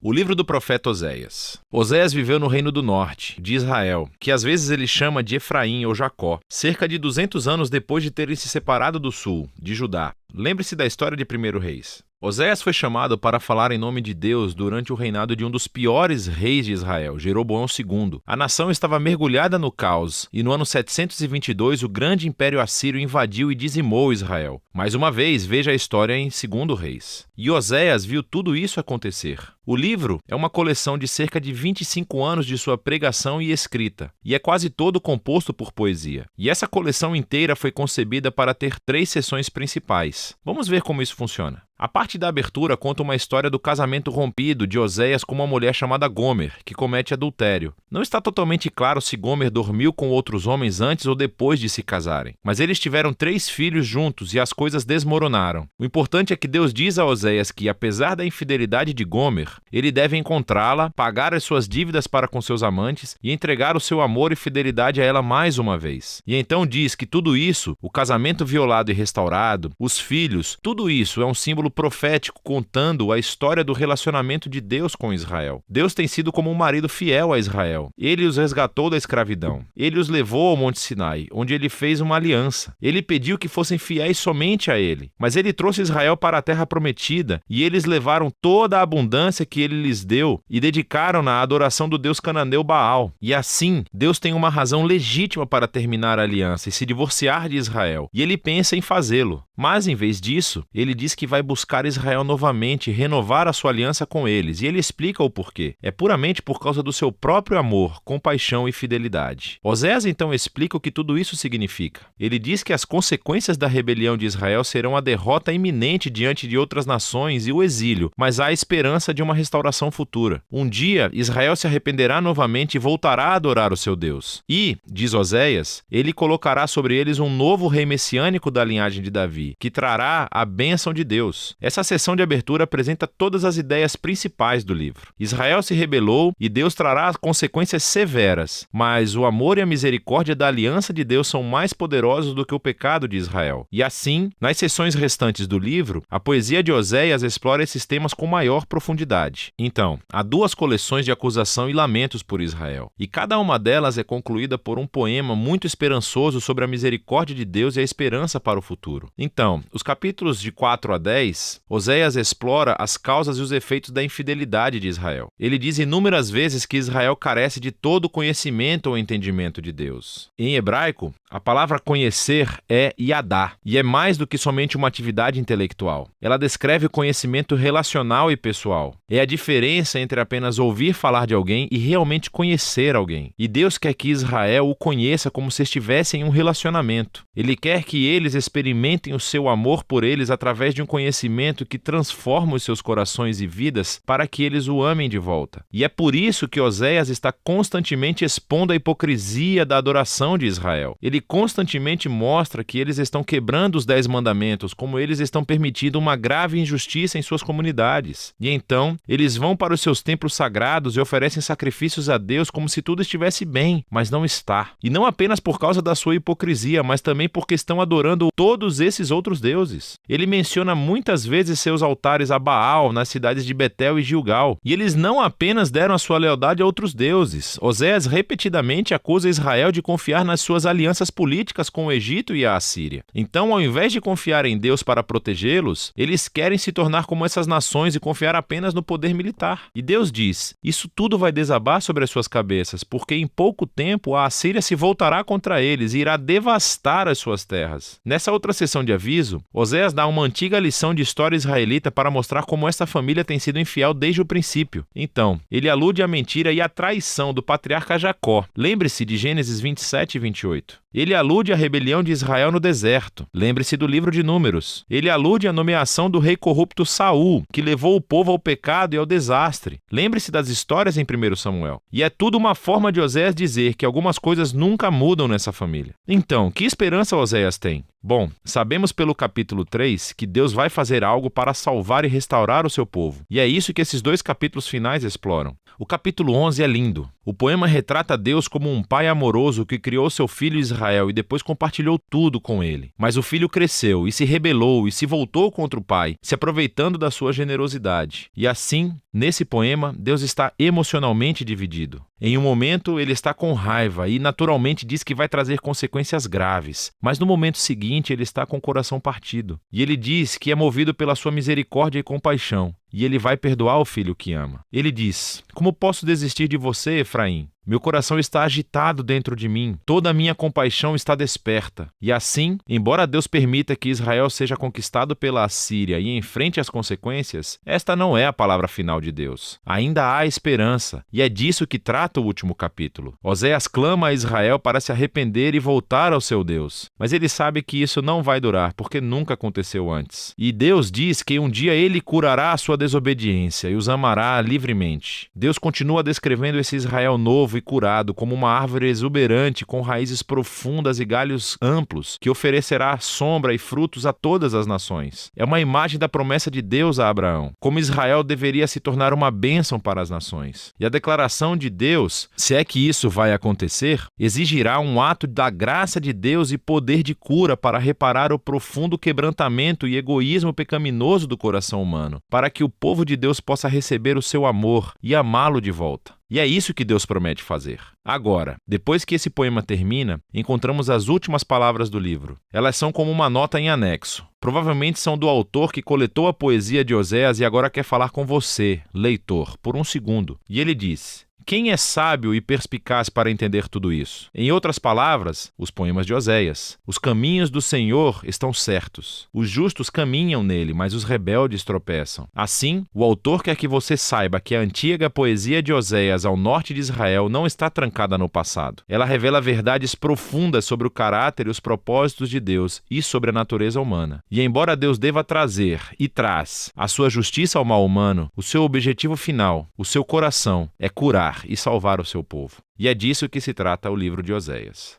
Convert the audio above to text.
O livro do profeta Oséias. Oséias viveu no reino do norte, de Israel, que às vezes ele chama de Efraim ou Jacó, cerca de 200 anos depois de terem se separado do sul, de Judá. Lembre-se da história de 1º Reis. Oséias foi chamado para falar em nome de Deus durante o reinado de um dos piores reis de Israel, Jeroboão II. A nação estava mergulhada no caos, e no ano 722 o grande império assírio invadiu e dizimou Israel. Mais uma vez, veja a história em 2º Reis. E Oséias viu tudo isso acontecer. O livro é uma coleção de cerca de 25 anos de sua pregação e escrita, e é quase todo composto por poesia. E essa coleção inteira foi concebida para ter 3 seções principais. Vamos ver como isso funciona. A parte da abertura conta uma história do casamento rompido de Oséias com uma mulher chamada Gomer, que comete adultério. Não está totalmente claro se Gomer dormiu com outros homens antes ou depois de se casarem, mas eles tiveram 3 filhos juntos e as coisas desmoronaram. O importante é que Deus diz a Oséias que, apesar da infidelidade de Gomer, ele deve encontrá-la, pagar as suas dívidas para com seus amantes e entregar o seu amor e fidelidade a ela mais uma vez. E então diz que tudo isso, o casamento violado e restaurado, os filhos, tudo isso é um símbolo profético contando a história do relacionamento de Deus com Israel. Deus tem sido como um marido fiel a Israel. Ele os resgatou da escravidão. Ele os levou ao Monte Sinai, onde ele fez uma aliança. Ele pediu que fossem fiéis somente a ele. Mas ele trouxe Israel para a terra prometida e eles levaram toda a abundância que ele lhes deu e dedicaram-na à adoração do deus cananeu Baal. E assim, Deus tem uma razão legítima para terminar a aliança e se divorciar de Israel. E ele pensa em fazê-lo. Mas, em vez disso, ele diz que vai buscar Israel novamente e renovar a sua aliança com eles. E ele explica o porquê. É puramente por causa do seu próprio amor, compaixão e fidelidade. Oséias então explica o que tudo isso significa. Ele diz que as consequências da rebelião de Israel serão a derrota iminente diante de outras nações e o exílio, mas há a esperança de uma restauração futura. Um dia, Israel se arrependerá novamente e voltará a adorar o seu Deus. E, diz Oséias, ele colocará sobre eles um novo rei messiânico da linhagem de Davi, que trará a bênção de Deus. Essa sessão de abertura apresenta todas as ideias principais do livro. Israel se rebelou e Deus trará consequências severas, mas o amor e a misericórdia da aliança de Deus são mais poderosos do que o pecado de Israel. E assim, nas sessões restantes do livro, a poesia de Oséias explora esses temas com maior profundidade. Então, há 2 coleções de acusação e lamentos por Israel, e cada uma delas é concluída por um poema muito esperançoso sobre a misericórdia de Deus e a esperança para o futuro. Então, os capítulos de 4 a 10, Oséias explora as causas e os efeitos da infidelidade de Israel. Ele diz inúmeras vezes que Israel carece de todo conhecimento ou entendimento de Deus. Em hebraico, a palavra conhecer é yadá, e é mais do que somente uma atividade intelectual. Ela descreve o conhecimento relacional e pessoal. É a diferença entre apenas ouvir falar de alguém e realmente conhecer alguém. E Deus quer que Israel o conheça como se estivesse em um relacionamento. Ele quer que eles experimentem o seu amor por eles através de um conhecimento que transforma os seus corações e vidas para que eles o amem de volta. E é por isso que Oséias está constantemente expondo a hipocrisia da adoração de Israel. Ele constantemente mostra que eles estão quebrando os 10 mandamentos, como eles estão permitindo uma grave injustiça em suas comunidades. E então, eles vão para os seus templos sagrados e oferecem sacrifícios a Deus como se tudo estivesse bem, mas não está. E não apenas por causa da sua hipocrisia, mas também porque estão adorando todos esses outros deuses. Ele menciona muitas vezes seus altares a Baal nas cidades de Betel e Gilgal. E eles não apenas deram a sua lealdade a outros deuses. Oséias repetidamente acusa Israel de confiar nas suas alianças políticas com o Egito e a Assíria. Então, ao invés de confiar em Deus para protegê-los, eles querem se tornar como essas nações e confiar apenas no poder militar. E Deus diz, isso tudo vai desabar sobre as suas cabeças, porque em pouco tempo a Assíria se voltará contra eles e irá devastar as suas terras. Nessa outra sessão de aviso, Oséias dá uma antiga lição de história israelita para mostrar como essa família tem sido infiel desde o princípio. Então, ele alude à mentira e à traição do patriarca Jacó. Lembre-se de Gênesis 27 e 28. Ele alude à rebelião de Israel no deserto. Lembre-se do livro de Números. Ele alude à nomeação do rei corrupto Saul, que levou o povo ao pecado e ao desastre. Lembre-se das histórias em 1 Samuel. E é tudo uma forma de Oséias dizer que algumas coisas nunca mudam nessa família. Então, que esperança Oséias tem? Bom, sabemos pelo capítulo 3 que Deus vai fazer algo para salvar e restaurar o seu povo. E é isso que esses 2 capítulos finais exploram. O capítulo 11 é lindo. O poema retrata Deus como um pai amoroso que criou seu filho Israel e depois compartilhou tudo com ele. Mas o filho cresceu e se rebelou e se voltou contra o pai, se aproveitando da sua generosidade. E assim Assim, nesse poema, Deus está emocionalmente dividido. Em um momento, ele está com raiva e naturalmente diz que vai trazer consequências graves, mas no momento seguinte ele está com o coração partido. E ele diz que é movido pela sua misericórdia e compaixão, e ele vai perdoar o filho que ama. Ele diz: como posso desistir de você, Efraim? Meu coração está agitado dentro de mim, toda a minha compaixão está desperta. E assim, embora Deus permita que Israel seja conquistado pela Assíria e enfrente as consequências, esta não é a palavra final de Deus. Ainda há esperança, e é disso que trata o último capítulo. Oséias clama a Israel para se arrepender e voltar ao seu Deus. Mas ele sabe que isso não vai durar, porque nunca aconteceu antes. E Deus diz que um dia ele curará a sua desobediência e os amará livremente. Deus continua descrevendo esse Israel novo e curado como uma árvore exuberante com raízes profundas e galhos amplos, que oferecerá sombra e frutos a todas as nações. É uma imagem da promessa de Deus a Abraão, como Israel deveria se tornar uma bênção para as nações. E a declaração de Deus, se é que isso vai acontecer, exigirá um ato da graça de Deus e poder de cura para reparar o profundo quebrantamento e egoísmo pecaminoso do coração humano, para que o povo de Deus possa receber o seu amor e amá-lo de volta. E é isso que Deus promete fazer. Agora, depois que esse poema termina, encontramos as últimas palavras do livro. Elas são como uma nota em anexo. Provavelmente são do autor que coletou a poesia de Oséias e agora quer falar com você, leitor, por um segundo. E ele diz: quem é sábio e perspicaz para entender tudo isso? Em outras palavras, os poemas de Oséias. Os caminhos do Senhor estão certos. Os justos caminham nele, mas os rebeldes tropeçam. Assim, o autor quer que você saiba que a antiga poesia de Oséias ao norte de Israel não está trancada no passado. Ela revela verdades profundas sobre o caráter e os propósitos de Deus e sobre a natureza humana. E embora Deus deva trazer e traz a sua justiça ao mal humano, o seu objetivo final, o seu coração, é curar e salvar o seu povo. E é disso que se trata o livro de Oséias.